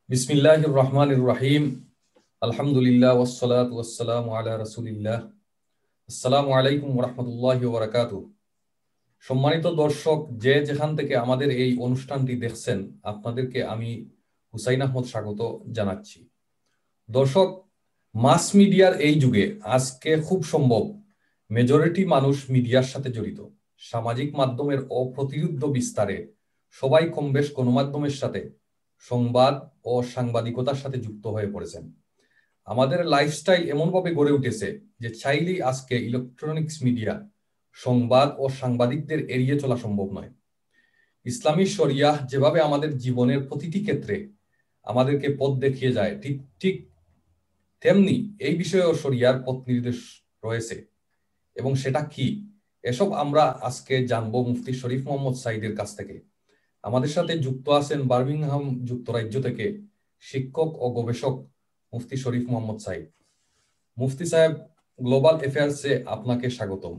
বিসমিল্লাহির রহমানির রহিম। আলহামদুলিল্লাহ ওয়াসসালাতু ওয়াসসালামু আলা রাসূলিল্লাহ। আসসালামু আলাইকুম ওয়া রাহমাতুল্লাহি ওয়া বারাকাতুহু। সম্মানিত দর্শক, যে যেখান থেকে আমাদের এই অনুষ্ঠানটি দেখছেন, আপনাদেরকে আমি হুসাইন আহমদ স্বাগত জানাচ্ছি। দর্শক, মাস মিডিয়ার এই যুগে আজকে খুব সম্ভব মেজরিটি মানুষ মিডিয়ার সাথে জড়িত। সামাজিক মাধ্যমের অপ্রতিরোধ্য বিস্তারে সবাই কমবেশ গণমাধ্যমের সাথে, সংবাদ ও সাংবাদিকতার সাথে যুক্ত হয়ে পড়েছেন। আমাদের লাইফস্টাইল এমনভাবে গড়ে উঠেছে যে চাইলেই আজকে ইলেকট্রনিক্স মিডিয়া, সংবাদ ও সাংবাদিকদের এড়িয়ে চলা সম্ভব নয়। ইসলামী শরিয়াহ যেভাবে আমাদের জীবনের প্রতিটি ক্ষেত্রে আমাদেরকে পথ দেখিয়ে যায়, ঠিক ঠিক তেমনি এই বিষয়েও শরিয়ার পথ নির্দেশ রয়েছে। এবং সেটা কি, এসব আমরা আজকে জানবো মুফতি শরীফ মোহাম্মদ সাঈদের কাছ থেকে। আমাদের সাথে যুক্ত আছেন বার্মিংহাম যুক্তরাজ্য থেকে শিক্ষক ও গবেষক মুফতি শরীফ মোহাম্মদ সাঈদ। মুফতি সাহেব, গ্লোবাল অ্যাফেয়ার্সে আপনাকে স্বাগতম।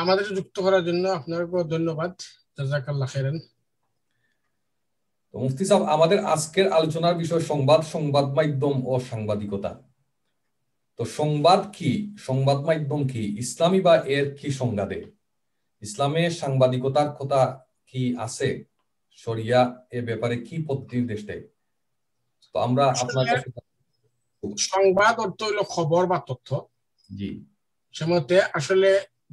আমাদের যুক্ত করার জন্য আপনাকে ধন্যবাদ। জাযাকাল্লাহ খাইরান। তো মুফতি সাহেব, আমাদের আজকের আলোচনার বিষয় সংবাদ, সংবাদ মাধ্যম ও সাংবাদিকতা। তো সংবাদ কি, সংবাদ মাধ্যম কি, ইসলামী বা এর কি সংজ্ঞা দেয়? ইসলামে সাংবাদিকতার কথা কি আছে? শরিয়া এ ব্যাপারে কি পথ নির্দেশ দেয়? তো আমরা আপনার কাছে সংবাদ অর্থ হলো খবর বা তথ্য। জি। সেমতে আসলে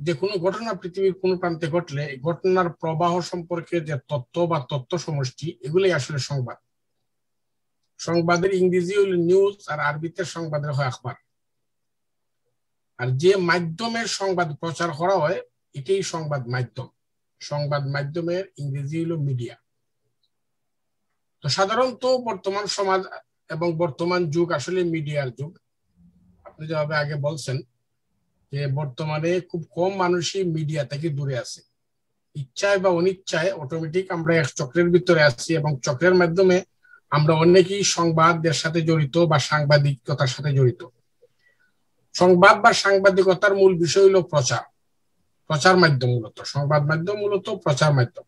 যে কোনো ঘটনা পৃথিবীর কোন প্রান্তে ঘটলে এই ঘটনার প্রবাহ সম্পর্কে যে তথ্য বা তথ্য সমষ্টি, এগুলোই আসলে সংবাদ। সংবাদের ইংরেজি হলো নিউজ, আর আরবিতে সংবাদের হয় আখবার। আর যে মাধ্যমের সংবাদ প্রচার করা হয় এটাই সংবাদ মাধ্যম। সংবাদ মাধ্যমের ইংরেজি হলো মিডিয়া। তো সাধারণত বর্তমান সমাজ এবং বর্তমান যুগ আসলে মিডিয়ার যুগ। আপনি যেভাবে আগে বলছেন যে বর্তমানে খুব কম মানুষই মিডিয়া থেকে দূরে আছে। ইচ্ছায় বা অনিচ্ছায় অটোমেটিক আমরা এক চক্রের ভিতরে আছি, এবং চক্রের মাধ্যমে আমরা অনেকেই সংবাদের সাথে জড়িত বা সাংবাদিকতার সাথে জড়িত। সংবাদ বা সাংবাদিকতার মূল বিষয় হলো প্রচার। প্রচার মাধ্যম মূলত সংবাদ মাধ্যম, মূলত প্রচার মাধ্যম।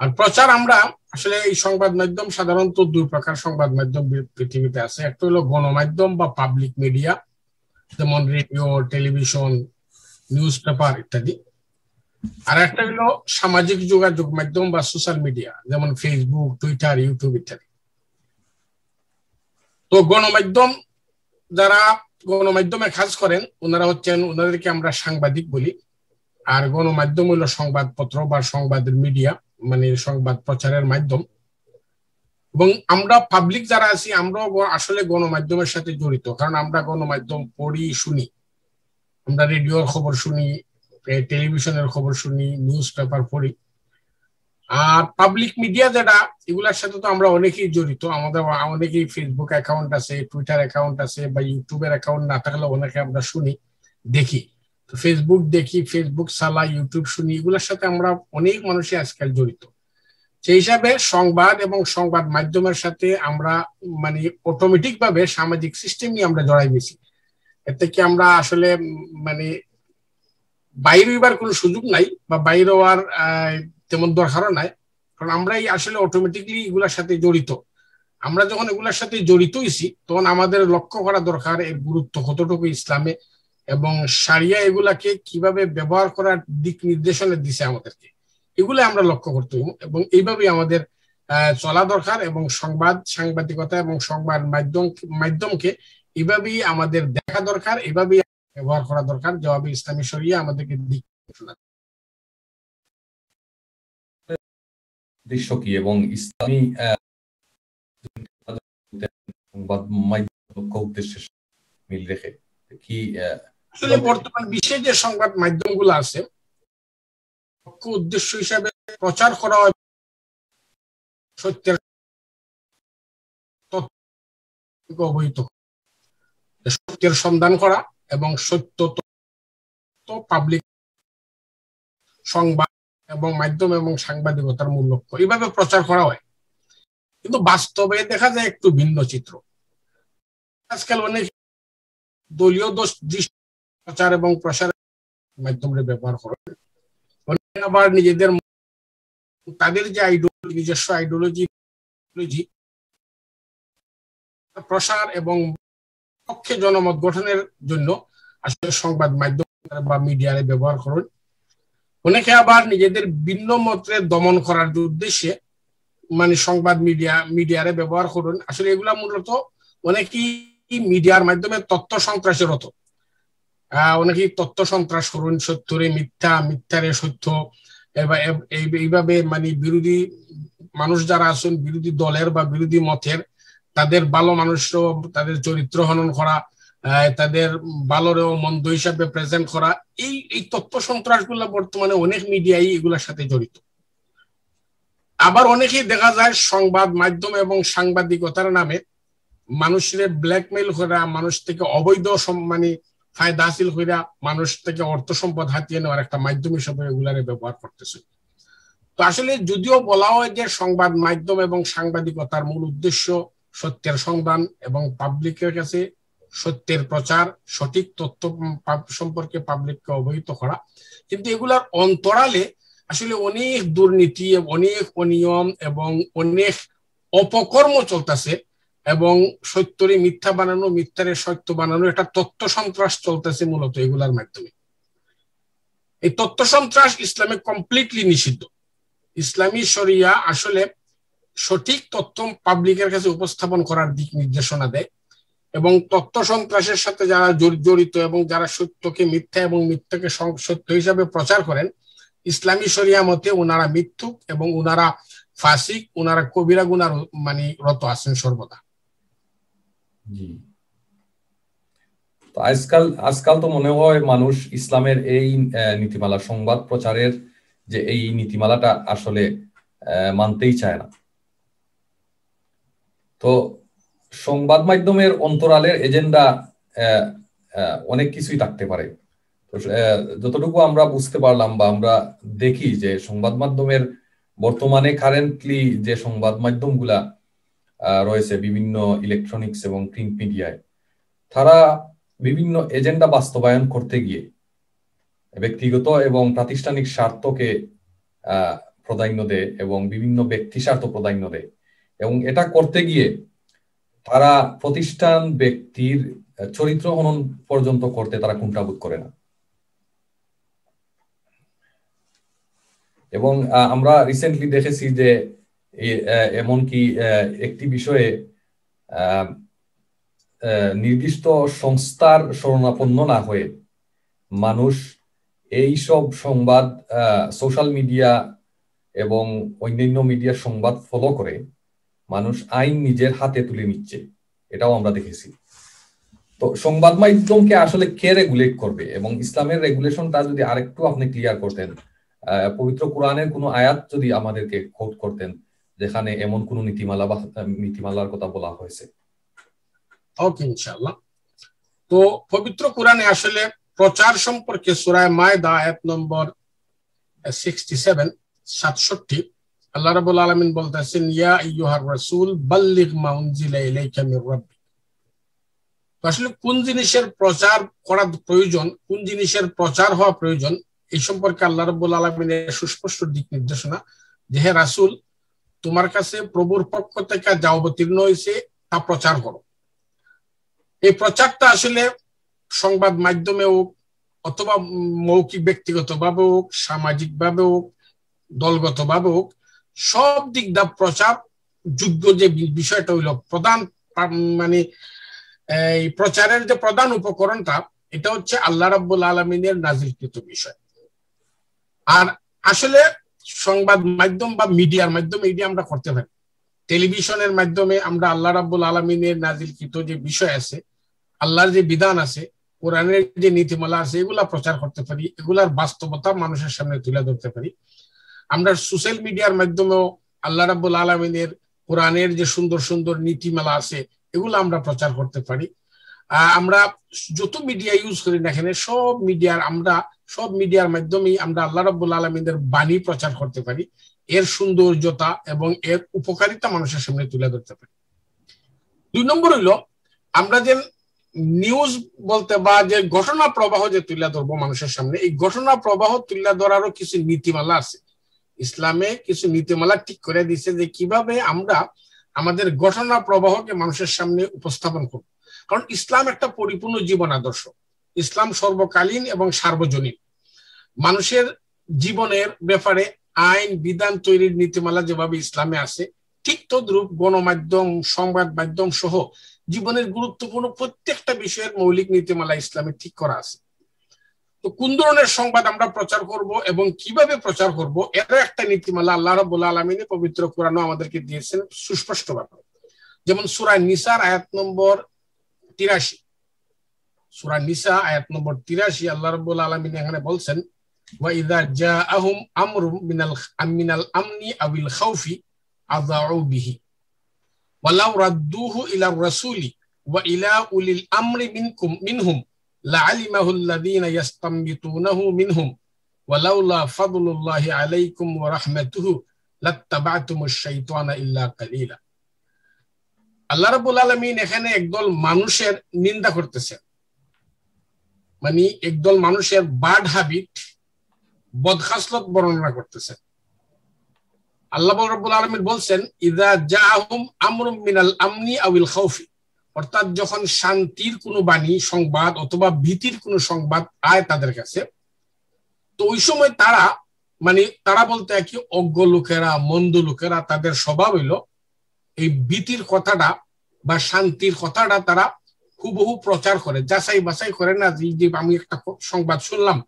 আর প্রচার আমরা আসলে এই সংবাদ মাধ্যম সাধারণত দুই প্রকার সংবাদ মাধ্যম পৃথিবীতে আছে। একটা হলো গণমাধ্যম বা পাবলিক মিডিয়া, যেমন রেডিও, টেলিভিশন, নিউজ পেপার ইত্যাদি। আর একটা হলো সামাজিক যোগাযোগ মাধ্যম বা সোশ্যাল মিডিয়া, যেমন ফেসবুক, টুইটার, ইউটিউব ইত্যাদি। তো গণমাধ্যম, যারা গণমাধ্যমে কাজ করেন ওনারা হচ্ছেন, ওনাদেরকে আমরা সাংবাদিক বলি। আর গণমাধ্যম হলো সংবাদপত্র বা সংবাদের মিডিয়া, মানে সংবাদ প্রচারের মাধ্যম। এবং আমরা পাবলিক যারা আছি আমরাও আসলে গণমাধ্যমের সাথে জড়িত, কারণ আমরা গণমাধ্যম পড়ি, শুনি। আমরা রেডিওর খবর শুনি, টেলিভিশনের খবর শুনি, নিউজ পেপার পড়ি। আর পাবলিক মিডিয়া যেটা, এগুলোর সাথে তো আমরা অনেকেই জড়িত। আমাদের অনেকেই ফেসবুক অ্যাকাউন্ট আছে, টুইটার অ্যাকাউন্ট আছে, বা ইউটিউবের অ্যাকাউন্ট না থাকলে অনেকে আমরা শুনি, দেখি। তো ফেসবুক দেখি, ফেসবুক চালাই, ইউটিউব শুনি, এগুলোর সাথে আমরা অনেক মানুষই আজকাল জড়িত। সেই হিসাবে সংবাদ এবং সংবাদ মাধ্যমের সাথে আমরা মানে অটোমেটিক ভাবে সামাজিক সিস্টেমই আমরা জড়াই গেছি। এর থেকে আমরা আসলে মানে বাইরে হইবার কোনো সুযোগ নাই, বা বাইরে হওয়ার তেমন দরকারও নাই, কারণ আমরাই আসলে অটোমেটিকলি এগুলোর সাথে জড়িত। আমরা যখন এগুলোর সাথে জড়িত হয়েছি তখন আমাদের লক্ষ্য করা দরকার এর গুরুত্ব কতটুকু ইসলামে, এবং সারিয়া এগুলাকে কিভাবে ব্যবহার করার দিক নির্দেশনা দিছে আমাদেরকে, এগুলো আমরা লক্ষ্য করতে হবে। এবং এইভাবেই আমাদের চলা দরকার, এবং সংবাদ, সাংবাদিকতা এবং সংবাদ মাধ্যমকে এইভাবেই আমাদের দেখা দরকার, এইভাবেই ব্যবহার করা দরকার, যেভাবে ইসলামী শরিয়া আমাদেরকে দিক দৃশ্য কি এবং ইসলামী সংবাদ মাধ্যম উদ্দেশ্যে মিল রেখে কি আসলে বর্তমান বিশ্বে যে সংবাদ মাধ্যমগুলো আছে, উদ্দেশ্য হিসাবে প্রচার করা হয় সত্যের অবহিত, সত্যের সন্ধান করা, এবং সত্য পাবলিক সংবাদ এবং মাধ্যম এবং সাংবাদিকতার মূল লক্ষ্য, এইভাবে প্রচার করা হয়। কিন্তু বাস্তবে দেখা যায় একটু ভিন্ন চিত্র। আজকাল অনেক দলীয় দৃষ্টি প্রচার এবং প্রসার মাধ্যমে ব্যবহার করে, আবার নিজেদের তাদের যে আইডিওলজি, নিজস্ব আইডিওলজি প্রসার এবং পক্ষে জনমত গঠনের জন্য আসলে সংবাদ মাধ্যম বা মিডিয়ারে ব্যবহার করুন। অনেকে আবার নিজেদের ভিন্ন মতের দমন করার উদ্দেশ্যে মানে সংবাদ মিডিয়ারে ব্যবহার করুন। আসলে এগুলা মূলত অনেকেই মিডিয়ার মাধ্যমে তথ্য সন্ত্রাসের হতো, অনেকেই তথ্য সন্ত্রাস করুন, সত্যরে মিথ্যা, মিথ্যারে সত্য, এইভাবে মানে বিরোধী মানুষ যারা আছেন, বিরোধী দলের বা বিরোধী মতের, তাদের ভালো মানুষও তাদের চরিত্র হনন করা, তাদের ভালোরেও মন্দ হিসাবে প্রেজেন্ট করা, এই তথ্য সন্ত্রাসগুলো বর্তমানে অনেক মিডিয়াই এগুলোর সাথে জড়িত। আবার অনেকেই দেখা যায় সংবাদ মাধ্যম এবং সাংবাদিকতার নামে মানুষের ব্ল্যাকমেইল করা, মানুষ থেকে অবৈধ মানে ফায়দা হাসিল কইরা মানুষ থেকে অর্থ সম্পদ হাতিয়ে নেওয়ার একটা মাধ্যম হিসেবে এগুলারে ব্যবহার করতেছে। তো আসলে যদিও বলা হয় যে সংবাদ মাধ্যম এবং সাংবাদিকতার মূল উদ্দেশ্য সত্যের সন্ধান এবং পাবলিকের কাছে সত্যের প্রচার, সঠিক তথ্য সম্পর্কে পাবলিককে অবহিত করা, কিন্তু এগুলার অন্তরালে আসলে অনেক দুর্নীতি, অনেক অনিয়ম এবং অনেক অপকর্ম চলতেছে এবং সত্যরে মিথ্যা বানানো, মিথ্যারে সত্য বানানো, একটা তথ্য সন্ত্রাস চলতেছে মূলত এগুলার মাধ্যমে। এই তথ্য সন্ত্রাস ইসলামে কমপ্লিটলি নিষিদ্ধ। ইসলামী শরিয়া আসলে সঠিক তথ্য পাবলিকের কাছে উপস্থাপন করার দিক নির্দেশনা দেয় এবং তথ্য সন্ত্রাসের সাথে যারা জড়িত এবং যারা সত্যকে মিথ্যা এবং মিথ্যাকে সত্য হিসাবে প্রচার করেন, ইসলামী শরিয়া মতে ওনারা মিথ্যুক এবং ওনারা ফাসিক, ওনারা কবিরা গুনার মানে রত আছেন সর্বদা। জি, তো আজকাল তো মনে হয় মানুষ ইসলামের এই নীতিমালা, সংবাদ প্রচারের যে এই নীতিমালাটা আসলে মানতেই চায় না। তো সংবাদ মাধ্যমের অন্তরালের এজেন্ডা অনেক কিছুই থাকতে পারে। তো যতটুকু আমরা বুঝতে পারলাম বা আমরা দেখি যে সংবাদ মাধ্যমের বর্তমানে কারেন্টলি যে সংবাদ মাধ্যমগুলা রয়েছে বিভিন্ন ইলেকট্রনিক্স এবং প্রিন্ট মিডিয়ায়, তারা বিভিন্ন এজেন্ডা বাস্তবায়ন করতে গিয়ে ব্যক্তিগত এবং প্রাতিষ্ঠানিক স্বার্থকে প্রাধান্য দেয় এবং বিভিন্ন ব্যক্তি স্বার্থ প্রাধান্য দেয়, এবং এটা করতে গিয়ে তারা প্রতিষ্ঠান ব্যক্তির চরিত্র হনন পর্যন্ত করতে তারা কুণ্ঠাবোধ করে না। এবং আমরা রিসেন্টলি দেখেছি যে এমনকি একটি বিষয়ে নির্দিষ্ট সংস্থার শরণাপন্ন না হয়ে মানুষ এই সব সংবাদ সোশ্যাল মিডিয়া এবং অন্যান্য মিডিয়ার সংবাদ ফলো করে মানুষ আইন নিজের হাতে তুলে নিচ্ছে, এটাও আমরা দেখেছি। তো সংবাদ মাধ্যমকে আসলে কে রেগুলেট করবে, এবং ইসলামের রেগুলেশনটা যদি আরেকটু আপনি ক্লিয়ার করতেন, পবিত্র কোরআনের কোনো আয়াত যদি আমাদেরকে কোট করতেন যেখানে এমন কোন নীতিমালা বা নীতিমালার কথা বলা হয়েছে। ওকে, ইনশাআল্লাহ। তো পবিত্র কোরআনে আসলে প্রচার সম্পর্কে সূরা মায়দা আয়াত নম্বর 67 আল্লাহ রাব্বুল আলামিন বলতেছেন, ইয়া আইয়ুহার রাসূল বাল্লিগ মা উনজিলা ইলাইকা মির রাব্বিক। আসলে কোন জিনিসের প্রচার করা প্রয়োজন, কোন জিনিসের প্রচার হওয়া প্রয়োজন, এই সম্পর্কে আল্লাহ রাব্বুল আলামিনের সুস্পষ্ট দিক নির্দেশনা যে হে রাসূল, তোমার কাছে প্রভুর পক্ষ থেকে যা অবতীর্ণ হয়েছে তা প্রচার করো। এই প্রচারটা আসলে সংবাদ মাধ্যমে হোক অথবা মৌখিক ব্যক্তিগতভাবে হোক, সামাজিকভাবে হোক, দলগতভাবে হোক, সব দিক দা প্রচার যোগ্য যে বিষয়টা হইল প্রধান মানে এই প্রচারের যে প্রধান উপকরণটা, এটা হচ্ছে আল্লাহ রাব্বুল আলামিনের নাজিলকৃত বিষয়। আর আসলে সংবাদ মাধ্যম বা মিডিয়ার মাধ্যমে এটি আমরা করতে পারি। টেলিভিশনের মাধ্যমে আমরা আল্লাহ রাব্বুল আলামিনের নাজিলকৃত যে বিষয় আছে, আল্লাহর যে বিধান আছে, কোরআনের যে নীতিমালা আছে, এগুলা প্রচার করতে পারি, এগুলার বাস্তবতা মানুষের সামনে তুলে ধরতে পারি। আমরা সোশ্যাল মিডিয়ার মাধ্যমেও আল্লাহ রাব্বুল আলামিনের কোরআনের যে সুন্দর সুন্দর নীতিমালা আছে এগুলো আমরা প্রচার করতে পারি। আমরা যত মিডিয়া ইউজ করি না এখানে সব মিডিয়ার মাধ্যমেই আমরা আল্লাহ রাব্বুল আলামিনের বাণী প্রচার করতে পারি, এর সৌন্দর্যতা এবং এর উপকারিতা মানুষের সামনে তুলে ধরতে পারি। 2 নম্বর হইল আমরা যে নিউজ বলতে বা যে ঘটনা প্রবাহ যে তুলে ধরবো মানুষের সামনে, এই ঘটনা প্রবাহ তুলে ধরারও কিছু নীতিমালা আছে। ইসলামে কিছু নীতিমালা ঠিক করে দিছে যে কিভাবে আমরা আমাদের ঘটনা প্রবাহকে মানুষের সামনে উপস্থাপন করব। কারণ ইসলাম একটা পরিপূর্ণ জীবন আদর্শ, ইসলাম সর্বকালীন এবং সার্বজনীন। মানুষের জীবনের ব্যাপারে আইন বিধান তৈরির নীতিমালা যেভাবে ইসলামে আছে, ঠিক তদ্রূপ গণমাধ্যম, সংবাদ মাধ্যম সহ জীবনের গুরুত্বপূর্ণ প্রত্যেকটা বিষয়ের মৌলিক নীতিমালা ইসলামে ঠিক করা আছে। তো কোন ধরনের সংবাদ আমরা প্রচার করব এবং কিভাবে প্রচার করব, এর একটা নীতিমালা আল্লাহ রাব্বুল আলামিন পবিত্র কোরআনে আমাদেরকে দিয়েছেন সুস্পষ্টভাবে। যেমন সূরা নিসার আয়াত নম্বর 83, সূরা নিসা আয়াত নম্বর 83 আল্লাহ রাব্বুল আলামিন এখানে বলছেন, ওয়া ইযা জাআহুম আমরুম মিনাল আমনি আবিল খাউফি আযাউ বিহি ওয়ালাউ রাদ্দুহু ইলা রাসূলি ওয়া ইলা উলিল আমরি মিনহুম লাআলিমাহু আল্লাযীনা ইস্তামবিতুনাহু মিনহুম ওয়ালাউলা ফাদলুল্লাহি আলাইকুম ওয়া রাহমাতুহু লাত্তাবা'তুমুশ শাইতানা ইল্লা কালিলা। আল্লাহ রাব্বুল আলামিন এখানে একদল মানুষের নিন্দা করতেছেন, মানে একদল মানুষের ব্যাড হ্যাবিট, বদখাসলত বর্ণনা করতেছেন। আল্লাহ রাব্বুল আলামিন বলছেন, ইযা জাআহুম আমরুম মিনাল আমনি আবিল খাউফি, অর্থাৎ যখন শান্তির কোনো বাণী, সংবাদ অথবা ভীতির কোনো সংবাদ আয় তাদের কাছে, তো ওই সময় তারা বলতে কি অজ্ঞ লোকেরা, মন্দ লোকেরা, তাদের স্বভাব হইলো এই ভীতির কথাটা বা শান্তির কথাটা তারা হুবহু প্রচার করে, যাচাই বাছাই করে না। যে আমি একটা সংবাদ শুনলাম,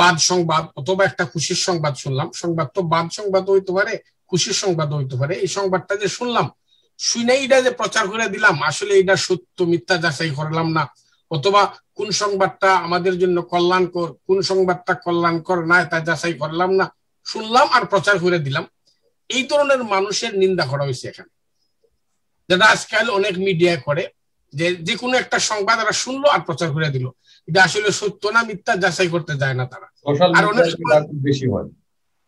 বাদ সংবাদ অথবা একটা খুশির সংবাদ শুনলাম, সংবাদ তো বাদ সংবাদ হইতে পারে, খুশির সংবাদ হইতে পারে, এই সংবাদটা যে শুনলাম, শুনে এটা যে প্রচার করে দিলাম, আসলে এটা সত্য মিথ্যা যাচাই করলাম না, অথবা কোন সংবাদটা আমাদের জন্য কল্যাণকর, কোন সংবাদটা কল্যাণকর না, তা যাচাই করলাম না, শুনলাম আর প্রচার করে দিলাম। এই ধরনের মানুষের নিন্দা করা হয়েছে এখানে, যেটা আজকাল অনেক মিডিয়া করে, যে কোনো একটা সংবাদ এরা শুনলো আর প্রচার করে দিল, এটা আসলে সত্য না মিথ্যা যাচাই করতে যায় না তারা। আর অনেক বেশি হয়,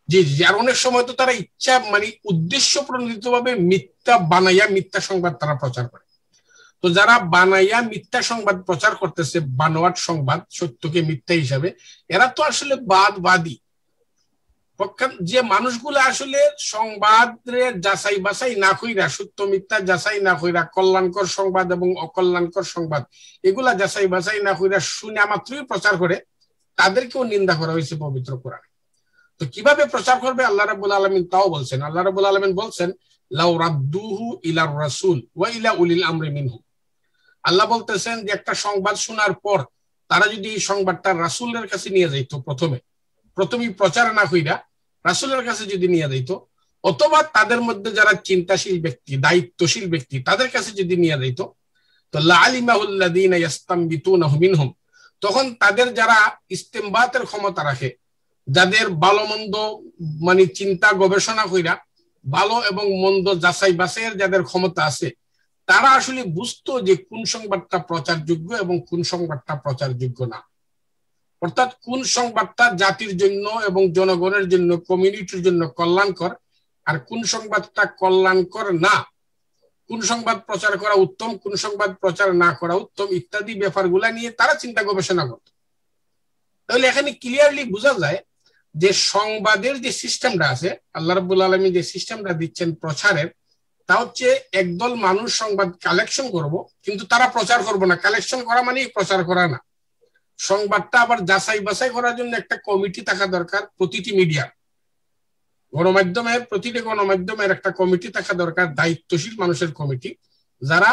জি জি, আর অনেক সময় তো তারা ইচ্ছা মানে উদ্দেশ্য প্রণোদিত ভাবে মিথ্যা বানাইয়া মিথ্যা সংবাদ তারা প্রচার করে। তো যারা বানাইয়া মিথ্যা সংবাদ প্রচার করতেছে, বানোয়াট সংবাদ, সত্যকে মিথ্যা হিসাবে, এরা তো আসলে বাদী। যে মানুষগুলো আসলে সংবাদের যাচাই বাছাই না কইরা, সত্য মিথ্যা যাচাই না কইরা, কল্যাণকর সংবাদ এবং অকল্যাণকর সংবাদ এগুলা যাচাই বাছাই না কইরা শুনে মাত্রই প্রচার করে, তাদেরকেও নিন্দা করা হয়েছে পবিত্র কোরআনে। তো কিভাবে প্রচার করবে আল্লাহ রাব্বুল আলামিন তাও বলছেন। আল্লাহ রাব্বুল আলামিন বলছেন, লাউ রাদ্দুহু ইলার রাসূল ওয়া ইলা উলিল আমরি মিনহুম। আল্লাহ বলতেছেন যে একটা সংবাদ শোনার পর তারা যদি এই সংবাদটা রাসূলের কাছে নিয়ে যাইত, প্রথমেই প্রচার না কইরা রাসূলের কাছে যদি নিয়ে যাইত, অথবা তাদের মধ্যে যারা চিন্তাশীল ব্যক্তি, দায়িত্বশীল ব্যক্তি, তাদের কাছে যদি নিয়ে যাইত, তো লাআলিমাহুল লাযীনা ইস্তামবিতুনাহু মিনহুম, তখন তাদের যারা ইস্তেমবাতের ক্ষমতা রাখে, যাদের ভালো মন্দ মানে চিন্তা গবেষণা কইরা ভালো এবং মন্দ যাচাই বাছাইয়ের যাদের ক্ষমতা আছে, তারা আসলে বুঝতো যে কোন সংবাদটা প্রচারযোগ্য এবং কোন সংবাদটা প্রচারযোগ্য না। অর্থাৎ কোন সংবাদটা জাতির জন্য এবং জনগণের জন্য, কমিউনিটির জন্য কল্যাণকর, আর কোন সংবাদটা কল্যাণকর না, কোন সংবাদ প্রচার করা উত্তম, কোন সংবাদ প্রচার না করা উত্তম, ইত্যাদি ব্যাপারগুলা নিয়ে তারা চিন্তা গবেষণা করত। তাহলে এখানে ক্লিয়ারলি বোঝা যায় যে সংবাদের যে সিস্টেমটা আছে, আল্লাহ রাব্বুল আলামিন যে সিস্টেমটা দিচ্ছেন প্রচারের, তা হচ্ছে একদল মানুষ সংবাদ কালেকশন করব, কিন্তু তারা প্রচার করব না। কালেকশন করা মানে প্রচার করা না। সংবাদটা আবার যাচাই বাছাই করার জন্য একটা কমিটি থাকা দরকার। প্রতিটি মিডিয়ার, প্রতিটি গণমাধ্যমের একটা কমিটি থাকা দরকার, দায়িত্বশীল মানুষের কমিটি, যারা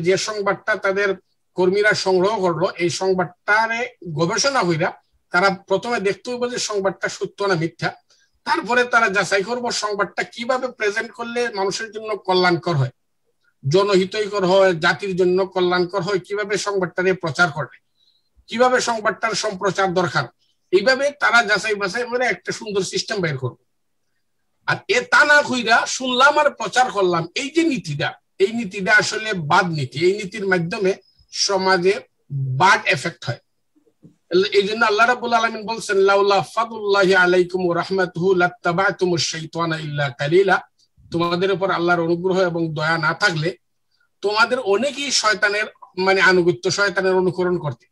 যে সংবাদটা তাদের কর্মীরা সংগ্রহ করলো, এই সংবাদটারে গবেষণা হইরা তারা প্রথমে দেখতে হবে যে সংবাদটা সত্য না মিথ্যা, তারপরে তারা যাচাই করবো সংবাদটা কিভাবে প্রেজেন্ট করলে মানুষের জন্য কল্যাণকর হয়, জনহিতকর হয়, জাতির জন্য কল্যাণকর হয়, কিভাবে সংবাদটারে প্রচার করে, কিভাবে সংবাদটার সম্প্রচার দরকার, এইভাবে তারা যাচাই বাছাই করে একটা সুন্দর সিস্টেম বের করবে। আর তা না কইরা শুনলাম আর প্রচার করলাম, এই যে নীতিটা, এই নীতিটা আসলে বাদ নীতি। এই নীতির মাধ্যমে সমাজে বাড এফেক্ট হয়। এই জন্য আল্লাহ রাব্বুল আলামিন বলছেন, লাউলা ফাদুল্লাহি আলাইকুম ওয়া রাহমাতুহু লাত্তাবা'তুমুশ শাইতানা ইল্লা কালিলা, তোমাদের উপর আল্লাহর অনুগ্রহ এবং দয়া না থাকলে তোমাদের অনেকেই শয়তানের মানে আনুগত্য, শয়তানের অনুকরণ করতে।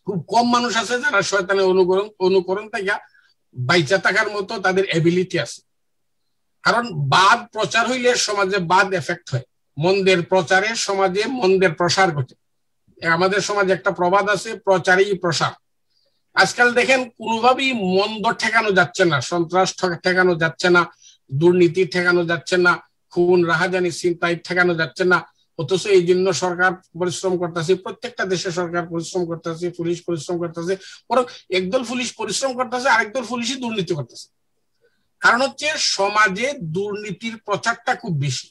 খুব কম মানুষ আছে যারা শয়তানের অনুকরণ থেকে বাইচা থাকার মতো তাদের এবিলিটি আছে। কারণ বাদ প্রচার হইলে সমাজে বাদ এফেক্ট হয়, মন্দের প্রচারে সমাজে মন্দের প্রসার ঘটে। আমাদের সমাজে একটা প্রবাদ আছে, প্রচারেই প্রসার। আজকাল দেখেন কোনোভাবেই মন্দ ঠেকানো যাচ্ছে না, সন্ত্রাস ঠেকানো যাচ্ছে না, দুর্নীতি ঠেকানো যাচ্ছে না, খুন রাহাজানি ছিনতাই ঠেকানো যাচ্ছে না। অথচ এই জন্য সরকার পরিশ্রম করতেছে, প্রত্যেকটা দেশে সরকার পরিশ্রম করতেছে, পুলিশ পরিশ্রম করতেছে, বরং একদল পুলিশ পরিশ্রম করতেছে, আরেকদল পুলিশই দুর্নীতি করতেছে। কারণ হচ্ছে সমাজে দুর্নীতির প্রচারটা খুব বেশি,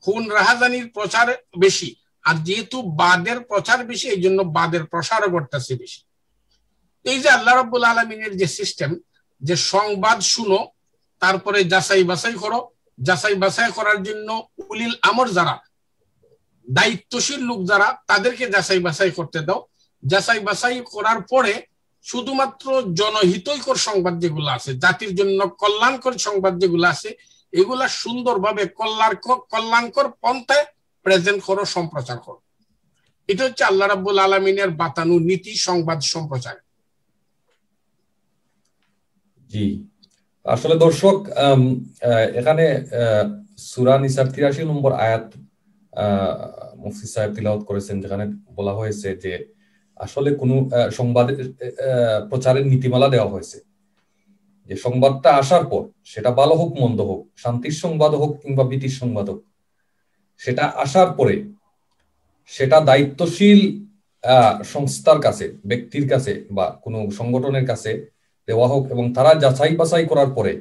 খুন রাহাজানির প্রচার বেশি, আর যেহেতু বাদের প্রচার বেশি এই জন্য বাদের প্রসারও করতেছে বেশি। এই যে আল্লাহ রাব্বুল আলামিনের যে সিস্টেম, যে সংবাদ শুনো তারপরে যাচাই বাছাই করো, যাচাই বাছাই করার জন্য উলিল আমর যারা, দায়িত্বশীল লোক যারা, তাদেরকে যাচাই বাছাই করতে দাও। যাচাই বাছাই করার পরে শুধুমাত্র জনহিতৈকর সংবাদ যেগুলো আছে, জাতির জন্য কল্যাণকর সংবাদ যেগুলো আছে, এগুলা সুন্দরভাবে কল্যাণকর পন্থায় প্রেজেন্ট করো, সম্প্রচার করো। এটা হচ্ছে আল্লাহ রাব্বুল আলামিনের বাতানু নীতি সংবাদ সম্প্রচার। জি, আসলে দর্শক এখানে সূরা নিসার 83 নম্বর আয়াত মুফতি সাহেব তিলাওয়াত করেছেন, যেখানে বলা হয়েছে যে আসলে কোন সংবাদের প্রচারের নীতিমালা দেওয়া হয়েছে, যে সংবাদটা আসার পর সেটা ভালো হোক মন্দ হোক, শান্তির সংবাদ হোক কিংবা ভীতির সংবাদ হোক, সেটা আসার পরে সেটা দায়িত্বশীল সংস্থার কাছে, ব্যক্তির কাছে বা কোনো সংগঠনের কাছে দেওয়া হোক, এবং তারা যাচাই বাছাই করার পরে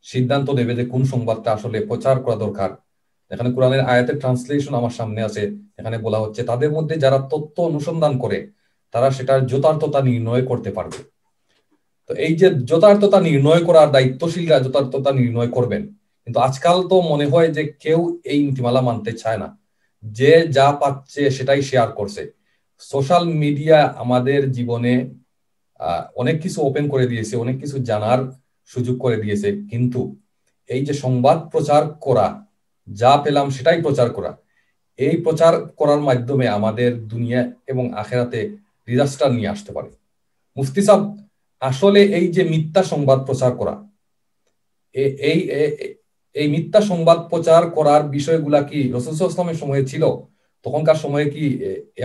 সিদ্ধান্ত নেবে যে কোন সংবাদটা আসলে প্রচার করা দরকার। এখানে কোরআনের আয়াতের ট্রান্সলেশন আমার সামনে আছে, এখানে বলা হচ্ছে তাদের মধ্যে যারা তথ্য অনুসন্ধান করে তারা সেটার যথার্থতা নির্ণয় করতে পারবে। তো এই যে যথার্থতা নির্ণয় করার দায়িত্বশীলরা যথার্থতা নির্ণয় করবেন, কিন্তু আজকাল তো মনে হয় যে কেউ এই নীতিমালা মানতে চায় না, যে যা পাচ্ছে সেটাই শেয়ার করছে। সোশ্যাল মিডিয়া আমাদের জীবনে অনেক কিছু ওপেন করে দিয়েছে, অনেক কিছু জানার সুযোগ করে দিয়েছে, কিন্তু এই যে সংবাদ প্রচার করা, যা পেলাম সেটাই প্রচার করা, এই প্রচার করার মাধ্যমে আমাদের দুনিয়া এবং আখেরাতে ডিজাস্টার নিয়ে আসতে পারে। মুফতি সাহেব, আসলে এই যে মিথ্যা সংবাদ প্রচার করা, এই এই মিথ্যা সংবাদ প্রচার করার বিষয়গুলা কি রাসূল সাল্লাল্লাহু আলাইহি ওয়াসাল্লামের সময়ে ছিল? তখনকার সময়ে কি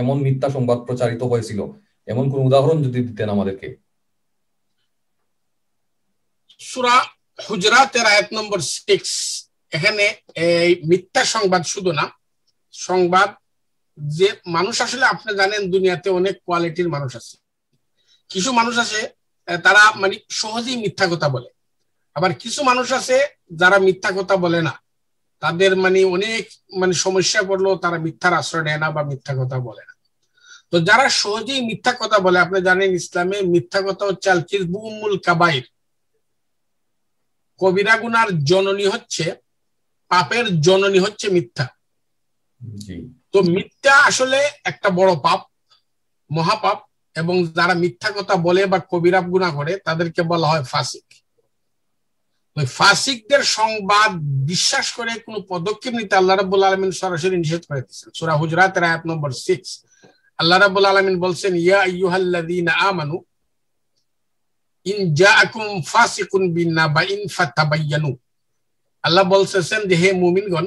এমন মিথ্যা সংবাদ প্রচারিত হয়েছিল? এমন কোন উদাহরণ যদি দিতেন আমাদেরকে। সূরা হুজরাতের আয়াত নম্বর 6, এখানে এই মিথ্যা সংবাদ শুধু না, সংবাদ যে মানুষ, আসলে আপনি জানেন দুনিয়াতে অনেক কোয়ালিটির মানুষ আছে। কিছু মানুষ আছে তারা মানে সহজেই মিথ্যা কথা বলে, আবার কিছু মানুষ আছে যারা মিথ্যা কথা বলে না, তাদের মানে অনেক সমস্যা পড়লো তারা মিথ্যার আশ্রয় নেয় না বা মিথ্যা কথা বলে না। তো যারা সহজেই মিথ্যা কথা বলে, আপনি জানেন ইসলামে মিথ্যা কথা হচ্ছে আল কিযবু উম্মুল কাবাইর, কবিরা গুনার জননী হচ্ছে, পাপের জননী হচ্ছে মিথ্যা। তো মিথ্যা আসলে একটা বড় পাপ, মহাপাপ, এবং যারা মিথ্যা কথা বলে বা কবিরা গুনাহ করে তাদেরকে বলা হয় ফাসিক। ফাসিকদের সংবাদ বিশ্বাস করে কোনো পদক্ষেপ নিতে আল্লাহ রাব্বুল আলামিন সরাসরি নিষেধ করে দিয়েছেন। সূরা হুজরাতের আয়াত নম্বর 6 আল্লাহ রাব্বুল আলামিন বলছেন, ইয়া আইয়ুহাল্লাযীনা আমানু ইন জাআকুম ফাসিকুন বিনাবাইন ফাতাবায়ানু। আল্লাহ বলছেন যে হে মুমিনগণ,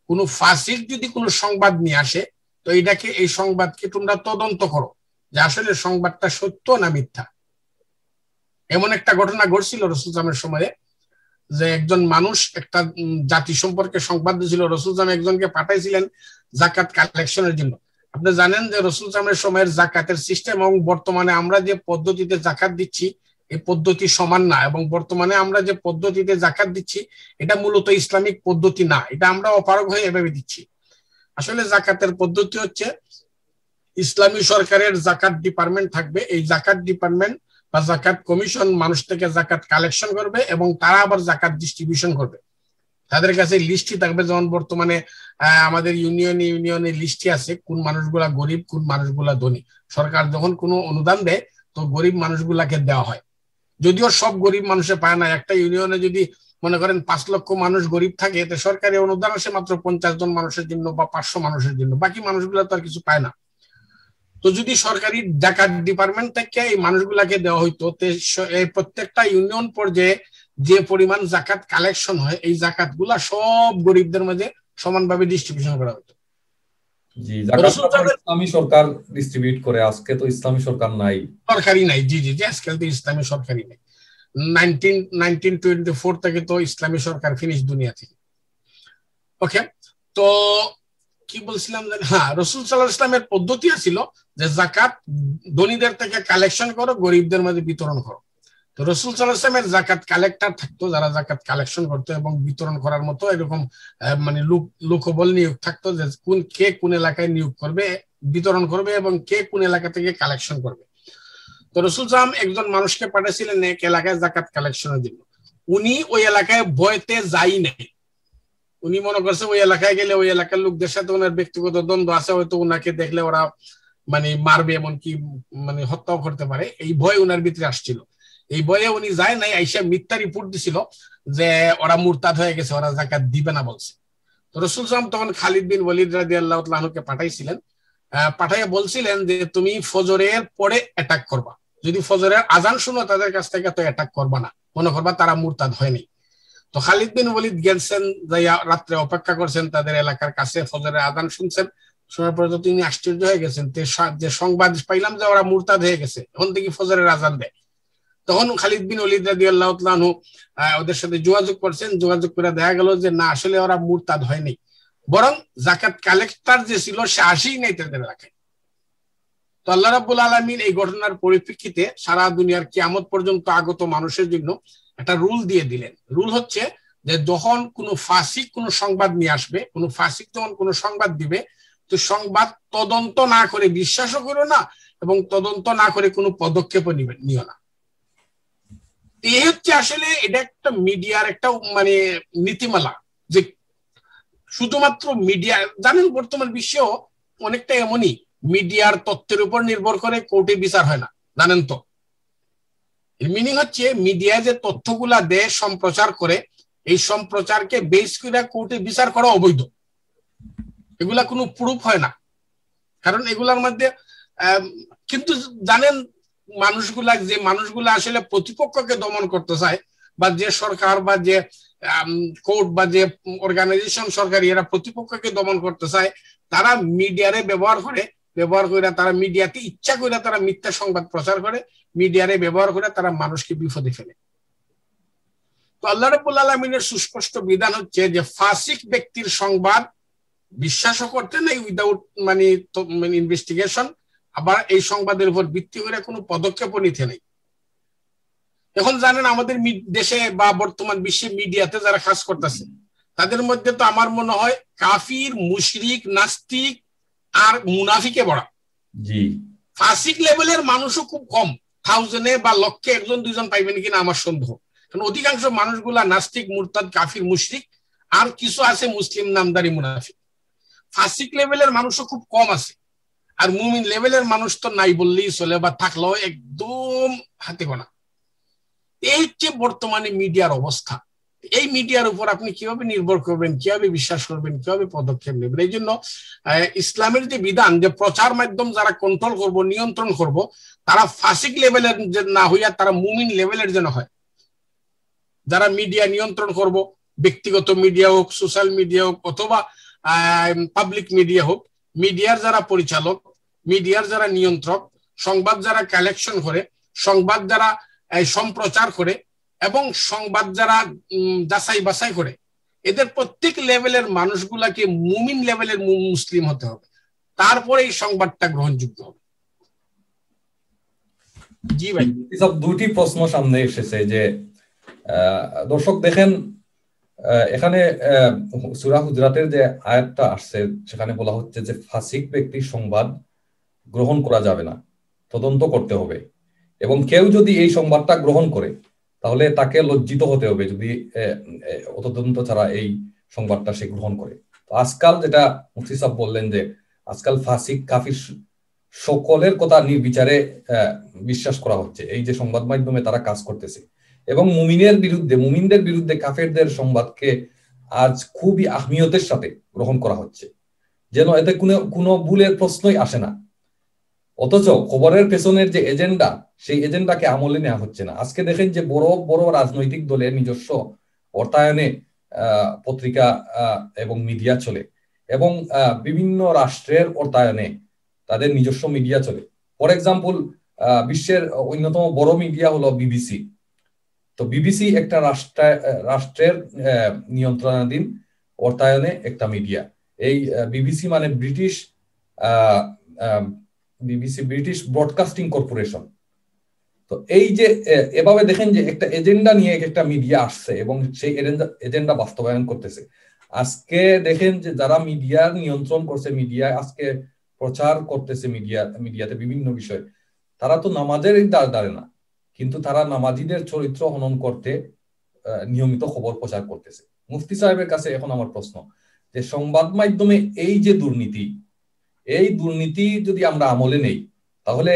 কোন ফাসিক যদি কোনো সংবাদ নিয়ে আসে তো এটাকে, এই সংবাদকে তোমরা তদন্ত করো যে আসলে সংবাদটা সত্য না মিথ্যা। এমন একটা ঘটনা ঘটছিল রাসূল সাল্লাল্লাহু আলাইহি ওয়াসাল্লামের সময়ে, যে একজন মানুষ একটা জাতি সম্পর্কে সংবাদ দিয়েছিল, রাসূল সাল্লাল্লাহু আলাইহি ওয়াসাল্লাম একজনকে পাঠাইছিলেন জাকাত কালেকশনের জন্য। আপনি জানেন যে রাসূল সাল্লাল্লাহু আলাইহি ওয়াসাল্লামের সময়ের জাকাতের সিস্টেম এবং বর্তমানে আমরা যে পদ্ধতিতে জাকাত দিচ্ছি এই পদ্ধতি সমান না, এবং বর্তমানে আমরা যে পদ্ধতিতে জাকাত দিচ্ছি এটা মূলত ইসলামিক পদ্ধতি না, এটা আমরা অপারগ হয়ে এভাবে দিচ্ছি। আসলে জাকাতের পদ্ধতি হচ্ছে ইসলামী সরকারের জাকাত ডিপার্টমেন্ট থাকবে, এই জাকাত ডিপার্টমেন্ট বা জাকাত কমিশন মানুষ থেকে জাকাত কালেকশন করবে এবং তারা আবার জাকাত ডিস্ট্রিবিউশন করবে। তাদের কাছে লিস্টই থাকবে, যেমন বর্তমানে আমাদের ইউনিয়নে লিস্টই আছে কোন মানুষগুলা গরিব কোন মানুষগুলা ধনী। সরকার যখন কোনো অনুদান দেয় তো গরিব মানুষগুলাকে দেওয়া হয়, যদিও সব গরিব মানুষে পায় না। একটা ইউনিয়নে যদি মনে করেন 5 লক্ষ মানুষ গরিব থাকে, এতে সরকারি অনুদান আসে মাত্র 50 জন মানুষের জন্য বা 500 মানুষের জন্য, বাকি মানুষগুলা তো আর কিছু পায় না। তো যদি সরকারি জাকাত ডিপার্টমেন্ট থেকে এই মানুষগুলাকে দেওয়া হইতো, প্রত্যেকটা ইউনিয়ন পর্যায়ে যে পরিমাণ জাকাত কালেকশন হয় এই জাকাত গুলা সব গরিবদের মধ্যে সমানভাবে ডিস্ট্রিবিউশন করা হতো। জি, জাকাতটা তো ইসলামী সরকার ডিস্ট্রিবিউট করে, আজকে তো ইসলামী সরকার নাই, সরকারি নাই। জি জি জি, আজকাল তো ইসলামী সরকারি নাই। 1924 থেকে তো ইসলামী সরকার ফিনিশ দুনিয়া থেকে। ওকে, তো কি বলছিলাম, হ্যাঁ, রাসূল সাল্লাল্লাহু আলাইহি ওয়াসাল্লামের পদ্ধতি ছিল যে জাকাত ধনীদের থেকে কালেকশন করো, গরিবদের মধ্যে বিতরণ করো। তো রাসূল সাল্লাল্লাহু আলাইহি ওয়াসাল্লামের জাকাত কালেক্টর থাকতো, যারা জাকাত কালেকশন করতো এবং বিতরণ করার মতো এরকম মানে লোকবল নিয়োগ থাকতো, যে কে কোন এলাকায় নিয়োগ করবে, বিতরণ করবে এবং কে কোন এলাকা থেকে কালেকশন করবে। তো রাসূল সাল্লাল্লাহু আলাইহি ওয়াসাল্লাম একজন মানুষকে পাঠিয়েছিলেন এক এলাকায় জাকাত কালেকশনের জন্য। উনি ওই এলাকায় ভয়তে যাই নাই। উনি মনে করছে ওই এলাকায় গেলে ওই এলাকার লোকদের সাথে ওনার ব্যক্তিগত দ্বন্দ্ব আছে, হয়তো ওনাকে দেখলে ওরা মানে মারবে, এমনকি মানে হত্যাও করতে পারে, এই ভয় ওনার ভিতরে আসছিল। এই ভয়ে উনি যায় নাই, আইসা মিথ্যা রিপোর্ট দিছিল যে ওরা মুরতাদ হয়ে গেছে, ওরা জাকাত দিবে না বলছে। তো রাসূল সাল্লাল্লাহু আলাইহি ওয়াসাল্লাম তখন খালিদ বিন ওয়ালিদ রাদিয়াল্লাহু তাআলা আনহুকে পাঠাইছিলেন, পাঠাইয়া বলছিলেন যে তুমি ফজরের পরে অ্যাটাক করবা, যদি ফজরের আজান শুনো তাদের কাছ থেকে তো অ্যাটাক করবা না, মনে করবা তারা মুরতাদ হয়নি। তো খালিদ বিন ওয়ালিদ গেছেন, যাইয়া রাত্রে অপেক্ষা করছেন তাদের এলাকার কাছে, ফজরের আজান শুনছেন, শোনার পরে তো তিনি আশ্চর্য হয়ে গেছেন যে সংবাদ পাইলাম যে ওরা মুরতাদ হয়ে গেছে, এখন থেকে ফজরের আজান দেয়। তখন খালিদ বিন ওয়ালিদ রাদিয়াল্লাহু তাআলা আনহু ওদের সাথে যোগাযোগ করছেন, যোগাযোগ করে দেখা গেল যে না, আসলে ওরা মুরতাদ হয়নি, বরং জাকাত কালেক্টর যে ছিল সে আসেই নাই তাদের এলাকায়। তো আল্লাহ রাব্বুল আলামিন এই ঘটনার পরিপ্রেক্ষিতে সারা দুনিয়ার কিয়ামত পর্যন্ত আগত মানুষের জন্য একটা রুল দিয়ে দিলেন। রুল হচ্ছে যে যখন কোনো ফাসিক কোনো সংবাদ নিয়ে আসবে, কোনো ফাসিক যখন কোনো সংবাদ দিবে, তো সংবাদ তদন্ত না করে বিশ্বাসও করো না এবং তদন্ত না করে কোনো পদক্ষেপও নিও না। এই হচ্ছে আসলে এটা একটা মিডিয়ার একটা মানে নীতিমালা, যে শুধুমাত্র মিডিয়া, জানেন বর্তমান বিশ্বেও অনেকটা এমনই, মিডিয়ার তথ্যের উপর নির্ভর করে কোর্টে বিচার হয় না, জানেন তো। মিনিং হচ্ছে মিডিয়া যে তথ্যগুলা দেয়, সম্প্রচার করে, এই সম্প্রচারকে বেস করে কোর্টে বিচার করা অবৈধ, এগুলা কোনো প্রুফ হয় না, কারণ এগুলার মধ্যে কিন্তু জানেন মানুষগুলা আসলে প্রতিপক্ষকে দমন করতে চায়, বা যে সরকার বা যে কোর্ট বা যে অর্গানাইজেশন সরকারি এরা প্রতিপক্ষকে দমন করতে চায়, তারা মিডিয়ারে ব্যবহার করে তারা মিডিয়াতে ইচ্ছা করে তারা মিথ্যা সংবাদ প্রচার করে, মিডিয়ারে ব্যবহার করে তারা মানুষকে বিপদে ফেলে। তো আল্লাহ রাব্বুল আলামিনের সুস্পষ্ট বিধান হচ্ছে যে ফাসিক ব্যক্তির সংবাদ বিশ্বাসও করতে নেই উইদাউট মানে ইনভেস্টিগেশন, আবার এই সংবাদের উপর ভিত্তি করে কোনো পদক্ষেপও নিতে নেই। এখন জানেন আমাদের দেশে বা বর্তমান বিশ্বে মিডিয়াতে যারা কাজ করতেছে তাদের মধ্যে তো আমার মনে হয় কাফির, মুশরিক, নাস্তিক আর মুনাফিকে বড়া। জি, ফাসিক লেভেলের মানুষও খুব কম, থাউজেন্ডে বা লক্ষে একজন দুইজন পাইবেন কিনা আমার সন্দেহ, কারণ অধিকাংশ মানুষগুলা নাস্তিক, মুরতাদ, কাফির, মুশরিক, আর কিছু আছে মুসলিম নামদারি মুনাফিক। ফাসিক লেভেলের মানুষও খুব কম আছে, আর মুমিন লেভেলের মানুষ তো নাই বললেই চলে, বা থাকলেও একদম হাতে গোনা। এই যে বর্তমানে মিডিয়ার অবস্থা, এই মিডিয়ার উপর আপনি কিভাবে নির্ভর করবেন, কিভাবে বিশ্বাস করবেন, কিভাবে পদক্ষেপ নেবেন? এই জন্য ইসলামের যে বিধান, যে প্রচার মাধ্যম যারা কন্ট্রোল করব, নিয়ন্ত্রণ করব, তারা ফাসিক লেভেলের না হইয়া তারা মুমিন লেভেলের যেন হয়। যারা মিডিয়া নিয়ন্ত্রণ করব, ব্যক্তিগত মিডিয়া হোক, সোশ্যাল মিডিয়া হোক, অথবা পাবলিক মিডিয়া হোক, মিডিয়ার যারা পরিচালক, মিডিয়ার যারা নিয়ন্ত্রক, সংবাদ যারা কালেকশন করে, সংবাদ যারা সম্প্রচার করে এবং সংবাদ যারা যাচাই বাছাই করে, এদের প্রত্যেক লেভেলের মানুষগুলাকে মুমিন লেভেলের মুসলিম হতে হবে, তারপরে এই সংবাদটা গ্রহণযোগ্য হবে। জি ভাই, সব দুটি প্রশ্ন সামনে এসেছে যে দর্শক দেখেন, এখানে সূরা হুজরাতের যে আয়াতটা আসছে সেখানে বলা হচ্ছে যে ফাসিক ব্যক্তির সংবাদ গ্রহণ করা যাবে না, তদন্ত করতে হবে, এবং কেউ যদি এই সংবাদটা গ্রহণ করে তাহলে তাকে লজ্জিত হতে হবে যদি তদন্ত ছাড়া এই সংবাদটা সে গ্রহণ করে। তো আজকাল যেটা মুফতি সাহেব বললেন যে আজকাল ফাসিক, কাফির সকলের কথা নির্বিচারে বিশ্বাস করা হচ্ছে, এই যে সংবাদ মাধ্যমে তারা কাজ করতেছে, এবং মুমিনদের বিরুদ্ধে কাফেরদের সংবাদকে আজ খুবই আহমিয়তের সাথে গ্রহণ করা হচ্ছে, যেন এতে কোনো ভুলের প্রশ্নই আসে না। অথচ খবরের পেছনের যে এজেন্ডা, সেই এজেন্ডাকে আমলে নেওয়া হচ্ছে না। আজকে দেখেন যে বড় বড় রাজনৈতিক দলের নিজস্ব অর্থায়নে পত্রিকা এবং মিডিয়া চলে, এবং বিভিন্ন রাষ্ট্রের অর্থায়নে তাদের নিজস্ব মিডিয়া চলে। ফর এক্সাম্পল, বিশ্বের অন্যতম বড় মিডিয়া হলো বিবিসি। তো বিবিসি একটা রাষ্ট্রের নিয়ন্ত্রণাধীন অর্থায়নে একটা মিডিয়া। এই বিবিসি মানে ব্রিটিশ ব্রডকাস্টিং কর্পোরেশন। তো এই যে এভাবে দেখেন যে একটা এজেন্ডা নিয়ে একটা মিডিয়া আসছে এবং সেই এজেন্ডা বাস্তবায়ন করতেছে। আজকে দেখেন যে যারা মিডিয়া নিয়ন্ত্রণ করছে, মিডিয়া আজকে প্রচার করতেছে মিডিয়াতে বিভিন্ন বিষয়, তারা তো নামাজের দ্বারে না, কিন্তু তারা নামাজিদের চরিত্র হনন করতে নিয়মিত খবর প্রচার করতেছে। মুফতি সাহেবের কাছে এখন আমার প্রশ্ন যে সংবাদ মাধ্যমে এই যে দুর্নীতি, এই দুর্নীতি যদি আমরা আমলে নেই, তাহলে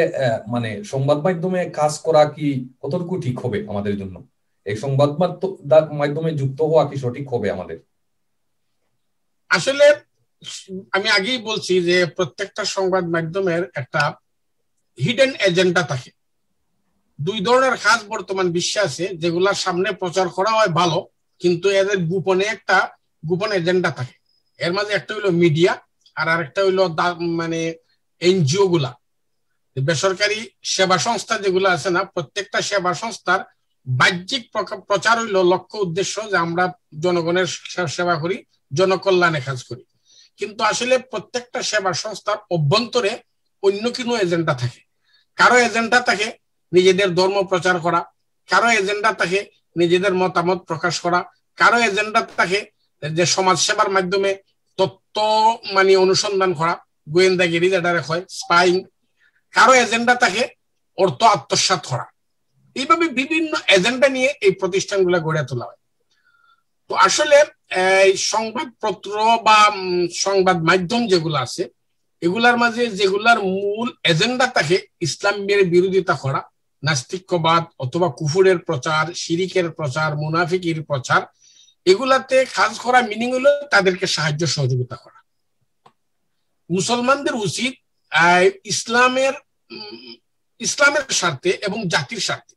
মানে সংবাদ মাধ্যমে কাজ করা কি কতটুকু ঠিক হবে আমাদের জন্য? এই সংবাদ মাধ্যমে যুক্ত হওয়া কি সঠিক হবে আমাদের? আসলে আমি আগেই বলছি যে প্রত্যেকটা সংবাদ মাধ্যমের একটা হিডেন এজেন্ডা থাকে। দুই ধরনের কাজ বর্তমান বিশ্বে আছে, যেগুলার সামনে প্রচার করা হয় ভালো, কিন্তু এদের গোপন এজেন্ডা থাকে। এর মাঝে একটা হইলো মিডিয়া, আর আরেকটা হইলো মানে এনজিও গুলা, বেসরকারি সেবা সংস্থা যেগুলো আছে না, প্রত্যেকটা সেবা সংস্থার বাহ্যিক প্রচার হইলো লক্ষ্য উদ্দেশ্য যে আমরা জনগণের সেবা করি, জনকল্যাণে কাজ করি। কিন্তু আসলে প্রত্যেকটা সেবা সংস্থার অভ্যন্তরে অন্য কোনো এজেন্ডা থাকে। কারো এজেন্ডা থাকে নিজেদের ধর্ম প্রচার করা, কারো এজেন্ডা থাকে নিজেদের মতামত প্রকাশ করা, কারো এজেন্ডা থাকে যে সমাজ সেবার মাধ্যমে তথ্য মানে অনুসন্ধান করা, গোয়েন্দাগিরি যেটা হয় স্পাইং, কারো এজেন্ডা থাকে অর্থ আত্মসাৎ করা। এইভাবে বিভিন্ন এজেন্ডা নিয়ে এই প্রতিষ্ঠানগুলো গড়ে তোলা হয়। তো আসলে সংবাদপত্র বা সংবাদ মাধ্যম যেগুলো আছে, এগুলার মাঝে যেগুলার মূল এজেন্ডা থাকে ইসলামের বিরোধিতা করা, নাস্তিক্যবাদ অথবা কুফুরের প্রচার, শিরিকের প্রচার, মুনাফিকির প্রচার, এগুলাতে কাজ করা মিনিং হলো তাদেরকে সাহায্য সহযোগিতা করা। মুসলমানদের উচিত ইসলামের স্বার্থে এবং জাতির স্বার্থে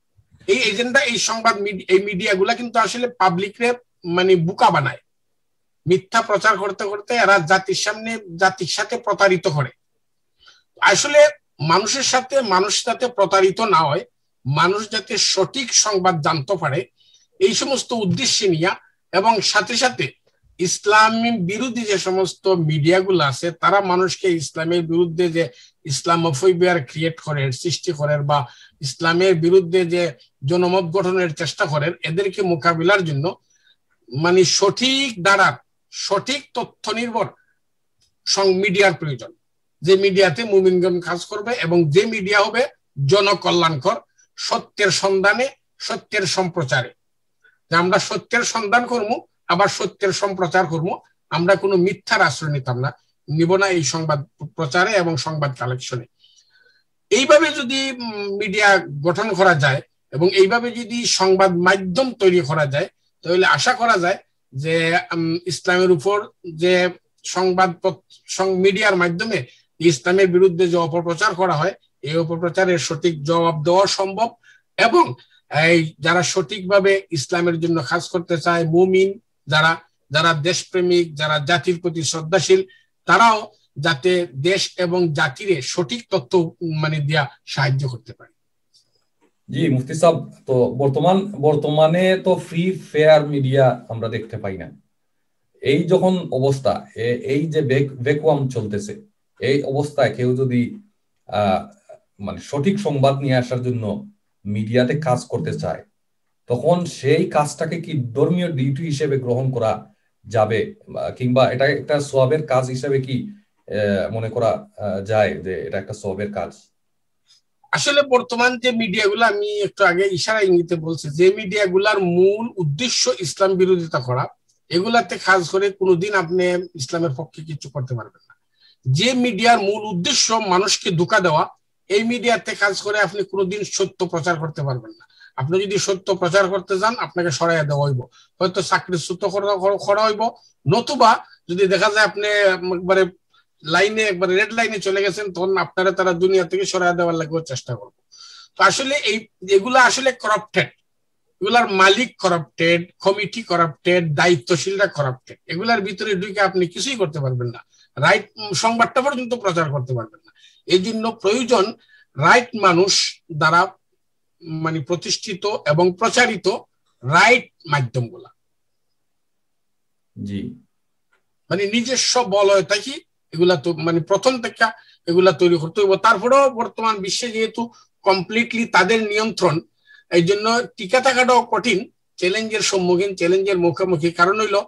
এই এজেন্ডা, এই সংবাদ এই মিডিয়াগুলা কিন্তু আসলে পাবলিকরে মানে বোকা বানায়। মিথ্যা প্রচার করতে করতে এরা জাতির সাথে প্রতারিত করে। আসলে মানুষের সাথে মানুষ যাতে প্রতারিত না হয়, মানুষ যাতে সঠিক সংবাদ জানতে পারে, এই সমস্ত উদ্দেশ্যে নিয়ে, এবং সাথে সাথে ইসলামী বিরোধী যে সমস্ত মিডিয়াগুলো আছে তারা মানুষকে ইসলামের বিরুদ্ধে যে ইসলামোফোবিয়ার ক্রিয়েট করে, সৃষ্টি করেন, বা ইসলামের বিরুদ্ধে যে জনমত গঠনের চেষ্টা করেন, এদেরকে মোকাবিলার জন্য মানে সঠিক দ্বারা সঠিক তথ্য নির্ভর মিডিয়ার প্রয়োজন। যে মিডিয়াতে মুমিনগণ কাজ করবে এবং যে মিডিয়া হবে জনকল্যাণকর, সত্যের সন্ধানে, সত্যের সম্প্রচারে। যে আমরা সত্যের সন্ধান করবো, আবার সত্যের সম্প্রচার করবো, আমরা কোনো মিথ্যার আশ্রয় নিব না এই সংবাদ প্রচারে এবং সংবাদ কালেকশনে। এইভাবে যদি মিডিয়া গঠন করা যায় এবং এইভাবে যদি সংবাদ মাধ্যম তৈরি করা যায়, তাহলে আশা করা যায় যে ইসলামের উপর যে মিডিয়ার মাধ্যমে ইসলামের বিরুদ্ধে যে অপপ্রচার করা হয়, এই অপপ্রচারের সঠিক জবাব দেওয়া সম্ভব, এবং এই যারা সঠিকভাবে ইসলামের জন্য কাজ করতে চায়, মুমিন যারা দেশপ্রেমিক, যারা জাতির প্রতি শ্রদ্ধাশীল, তারাও যাতে দেশ এবং জাতির সঠিক তথ্য মানে দিয়া সাহায্য করতে পারে। জি মুফতি সাহেব, তো বর্তমানে তো ফ্রি ফেয়ার মিডিয়া আমরা দেখতে পাই না। এই যখন অবস্থা, এই যে ভ্যাকুয়াম চলতেছে, এই অবস্থায় কেউ যদি মানে সঠিক সংবাদ নিয়ে আসার জন্য মিডিয়াতে কাজ করতে চায়, তখন সেই কাজটাকে কি ধর্মীয় ডিউটি হিসেবে গ্রহণ করা যাবে, কিংবা এটা একটা সওয়াবের কাজ হিসেবে কি মনে করা যায় যে এটা একটা সওয়াবের কাজ? আসলে বর্তমান যে মিডিয়াগুলো, আমি একটু আগে ইশারা ইঙ্গিতে বলছি, যে মিডিয়াগুলার মূল উদ্দেশ্য ইসলাম বিরোধিতা করা, এগুলাতে কাজ করে কোনোদিন আপনি ইসলামের পক্ষে কিছু করতে পারবেন না। যে মিডিয়ার মূল উদ্দেশ্য মানুষকে ধোঁকা দেওয়া, এই মিডিয়াতে কাজ করে আপনি কোনোদিন সত্য প্রচার করতে পারবেন না। আপনি যদি সত্য প্রচার করতে যান, আপনাকে সরাইয়া দেওয়া হইব, হয়তো চাকরিচ্যুত করা হইব, নতুবা যদি দেখা যায় আপনি একবারে লাইনে একবার রেড লাইনে চলে গেছেন, তখন আপনারা তারা দুনিয়া থেকে সরায় দেওয়ার লাগেও চেষ্টা করবো। তো আসলে এগুলা আসলে করাপ্টেড, এগুলার মালিক করাপ্টেড, কমিটি করাপ্টেড, দায়িত্বশীলরা করাপ্টেড। এগুলার ভিতরে ঢুকে আপনি কিছুই করতে পারবেন না, রাইট সংবাদটা পর্যন্ত প্রচার করতে পারবেন না। এই জন্য প্রয়োজন রাইট মানুষ দ্বারা মানে প্রতিষ্ঠিত এবং প্রচারিত রাইট মাধ্যমগুলা। জি, মানে নিজস্ব বলয় থাকি এগুলা তো মানে প্রথম থেকে এগুলা তৈরি করতে হবে। তারপরেও বর্তমান বিশ্বে যেহেতু কমপ্লিটলি তাদের নিয়ন্ত্রণ, এই জন্য টিকা থাকাটাও কঠিন, চ্যালেঞ্জের সম্মুখীন, চ্যালেঞ্জের মুখোমুখি। কারণ হইলো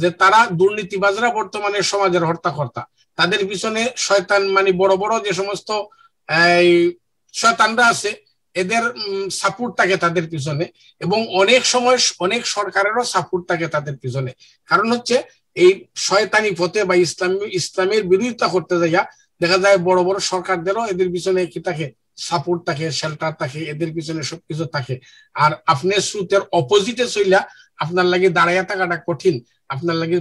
যে তারা দুর্নীতিবাজরা বর্তমানে সমাজের হর্তাকর্তা, তাদের পিছনে শয়তান মানে বড় বড় যে সমস্ত শয়তানরা আছে এদের সাপোর্ট থাকে তাদের পিছনে, এবং অনেক সময় অনেক সরকারেরও সাপোর্ট থাকে তাদের পিছনে। কারণ হচ্ছে এই শয়তানি পথে বা ইসলামের বিরোধিতা করতে যাইয়া দেখা যায় বড় বড় সরকারদেরও এদের পিছনে কি থাকে, সাপোর্ট থাকে, শেল্টার থাকে, এদের পিছনে সবকিছু থাকে। আর আপনার স্রোতের অপোজিটে চইলা আপনার লাগে দাঁড়াইয়া থাকাটা কঠিন, আপনার লাগে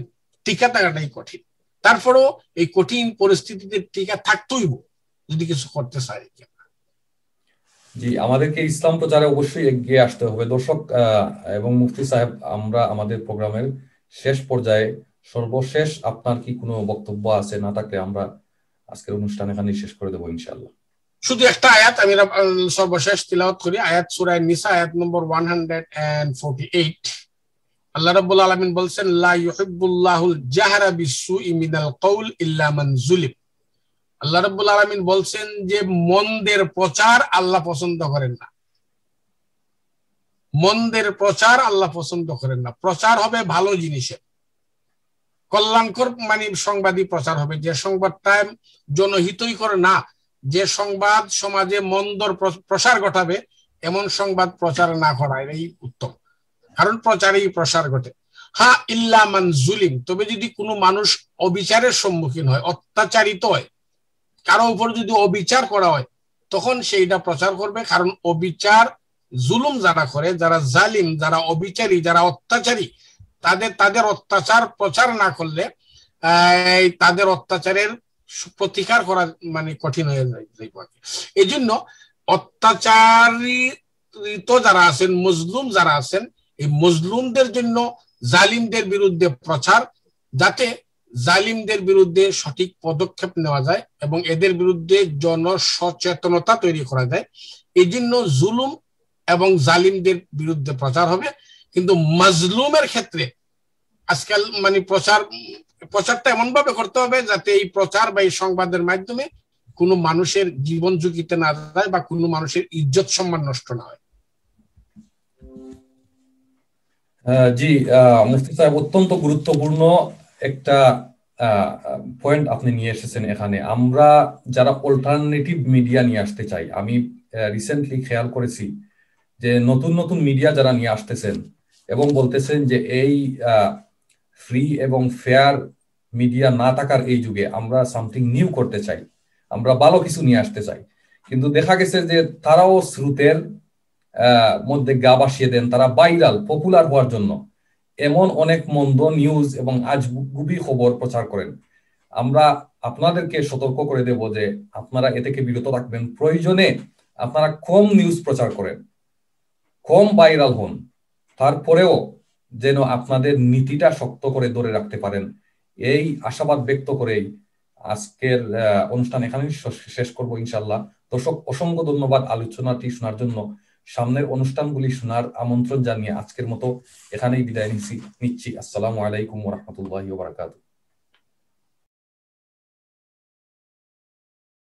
টিকা থাকাটাই কঠিন। তারপরেও এই কঠিন পরিস্থিতিতে টিকা থাকতেই যদি কিছু করতে চাই। জি, আমাদেরকে ইসলাম প্রচারে অবশ্যই এগিয়ে আসতে হবে। দর্শক এবং মুফতি সাহেব, আমরা আমাদের প্রোগ্রামের শেষ পর্যায়ে, সর্বশেষ আপনার কি কোনো বক্তব্য আছে? না থাকলে আমরা আজকের অনুষ্ঠান এখানেই শেষ করে দেবো ইনশাআল্লাহ। শুধু একটা আয়াত আমি সর্বশেষ তিলাওয়াত করি, আয়াত সূরা নিসা আয়াত নম্বর 148। আল্লাহ রাব্বুল আলামিন বলছেন, লা ইউহিব্বুল্লাহুল জাহরা বিসসুই মিনাল কওল ইল্লা মান যুলিম। আল্লাহ রাব্বুল আলামিন বলছেন যে মন্দের প্রচার আল্লাহ পছন্দ করেন না, মন্দের প্রচার আল্লাহ পছন্দ করেন না। প্রচার হবে ভালো জিনিসের, কল্যাণকর মানে সংবাদই প্রচার হবে। যে সংবাদটা জনহিতৈকর না, যে সংবাদ সমাজে মন্দর প্রসার ঘটাবে, এমন সংবাদ প্রচার না করাই উত্তম, কারণ প্রচারেই প্রসার ঘটে। হ্যাঁ, ইল্লা মান যুলিম, তবে যদি কোনো মানুষ অবিচারের সম্মুখীন হয়, অত্যাচারিত হয়, কারো উপর যদি অবিচার করা হয়, তখন সেইটা প্রচার করবে। কারণ অবিচার, জুলুম যারা করে, যারা জালিম, যারা অবিচারী, যারা অত্যাচারী, তাদের অত্যাচার প্রচার না করলে তাদের অত্যাচারের প্রতিকার করা মানে কঠিন হয়ে যায়। এই জন্য অত্যাচারিত যারা আছেন, মজলুম যারা আছেন, এই মজলুমদের জন্য জালিমদের বিরুদ্ধে প্রচার, যাতে জালিমদের বিরুদ্ধে সঠিক পদক্ষেপ নেওয়া যায় এবং এদের বিরুদ্ধে জনসচেতনতা তৈরি করা যায়। এই জন্য জুলুম এবং জালিমদের বিরুদ্ধে প্রচার হবে। কিন্তু মাজলুমের ক্ষেত্রে আজকাল মানে প্রচারটা এমন ভাবে করতে হবে যাতে এই প্রচার বা এই সংবাদের মাধ্যমে কোনো মানুষের জীবন ঝুঁকিতে না যায় বা কোনো মানুষের ইজ্জত সম্মান নষ্ট না হয়। জি, মুফতি সাহেব, অত্যন্ত গুরুত্বপূর্ণ একটা পয়েন্ট আপনি নিয়ে এসেছেন এখানে। আমরা যারা অল্টারনেটিভ মিডিয়া নিয়ে আসতে চাই, আমি রিসেন্টলি খেয়াল করেছি যে নতুন নতুন মিডিয়া যারা নিয়ে আসতেছেন এবং বলতেছেন যে এই ফ্রি এবং ফেয়ার মিডিয়া না থাকার এই যুগে আমরা সামথিং নিউ করতে চাই, আমরা ভালো কিছু নিয়ে আসতে চাই, কিন্তু দেখা গেছে যে তারাও স্রোতের মধ্যে গা ভাসিয়ে দেন। তারা ভাইরাল, পপুলার হওয়ার জন্য এমন অনেক মন্দ নিউজ এবং আজগুবি খবর প্রচার করেন। আমরা আপনাদেরকে সতর্ক করে দেব যে আপনারা এ থেকে বিরত থাকবেন। প্রয়োজনে আপনারা কম নিউজ প্রচার করেন, কম ভাইরাল হন, তারপরেও যেন আপনাদের নীতিটা শক্ত করে ধরে রাখতে পারেন। এই আশাবাদ ব্যক্ত করেই আজকের অনুষ্ঠান এখানেই শেষ করবো ইনশাল্লাহ। দর্শক, অসংখ্য ধন্যবাদ আলোচনাটি শোনার জন্য। সামনের অনুষ্ঠানগুলি শোনার আমন্ত্রণ জানিয়ে আজকের মতো এখানেই বিদায় নিচ্ছি। আসসালামু আলাইকুম ওয়া রাহমাতুল্লাহি ওয়া বারাকাতুহু।